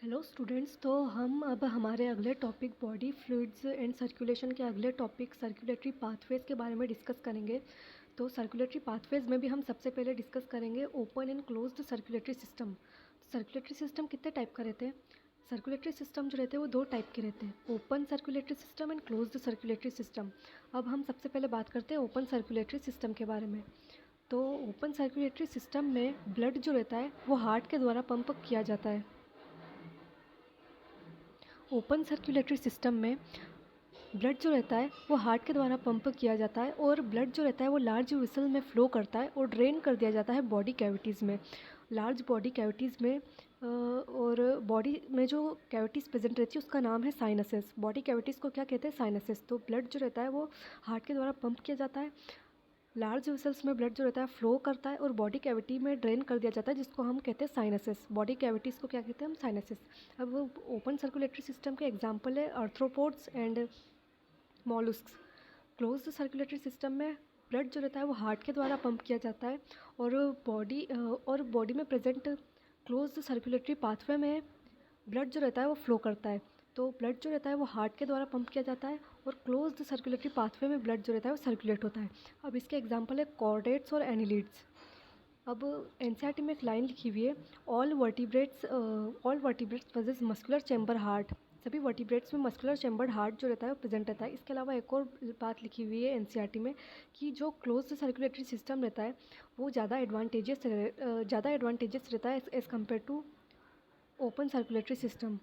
Hello students. तो हम अब हमारे अगले topic body fluids and circulation के अगले टॉपिक सर्कुलेटरी पाथवेज़ के बारे में डिस्कस करेंगे। तो सर्कुलेटरी पाथवेज़ में भी हम सबसे पहले डिस्कस करेंगे open and closed circulatory system. Circulatory system कितने टाइप का रहते हैं? सर्कुलेटरी सिस्टम जो रहते हैं वो दो टाइप के रहते हैं, open circulatory system and closed circulatory system. अब हम सबसे पहले बात करते हैं ओपन सर्कुलेटरी सिस्टम के बारे में। तो ओपन सर्कुलेटरी सिस्टम में ब्लड जो रहता है वो हार्ट के द्वारा पंप किया जाता है। ओपन सर्कुलेटरी सिस्टम में ब्लड जो रहता है वो हार्ट के द्वारा पंप किया जाता है और ब्लड जो रहता है वो लार्ज वेसल में फ़्लो करता है और ड्रेन कर दिया जाता है बॉडी कैविटीज़ में, लार्ज बॉडी कैविटीज़ में। और बॉडी में जो कैविटीज़ प्रेजेंट रहती है उसका नाम है साइनसेस। बॉडी कैविटीज़ को क्या कहते हैं? साइनसेस। तो ब्लड जो रहता है वो हार्ट के द्वारा पंप किया जाता है, लार्ज वेसल्स में ब्लड जो रहता है फ्लो करता है और बॉडी कैविटी में ड्रेन कर दिया जाता है, जिसको हम कहते हैं साइनसेस। बॉडी कैविटीज़ को क्या कहते हैं? हम साइनसेस। अब ओपन सर्कुलेटरी सिस्टम के एग्जांपल है arthropods and molluscs. Closed circulatory system में ब्लड जो रहता है वो हार्ट के द्वारा पंप किया जाता है और बॉडी में प्रेजेंट क्लोज्ड सर्कुलेटरी पाथवे में ब्लड जो रहता है वो फ्लो करता है। तो ब्लड जो रहता है वो हार्ट के द्वारा पंप किया जाता है और क्लोज्ड सर्कुलेटरी पाथवे में ब्लड जो रहता है वो सर्कुलेट होता है। अब इसके एग्जांपल है कॉर्डेट्स और एनिलिड्स। अब एनसीईआरटी में एक लाइन लिखी हुई है, all vertebrates possess muscular chamber heart. सभी वर्टिब्रेट्स में मस्कुलर चैम्बर्ड हार्ट जो रहता है वो प्रेजेंट रहता है। इसके अलावा एक और बात लिखी हुई है एनसीईआरटी में कि जो क्लोज्ड सर्कुलेटरी सिस्टम रहता है वो ज़्यादा एडवांटेजेस रहता है as compare to open circulatory system.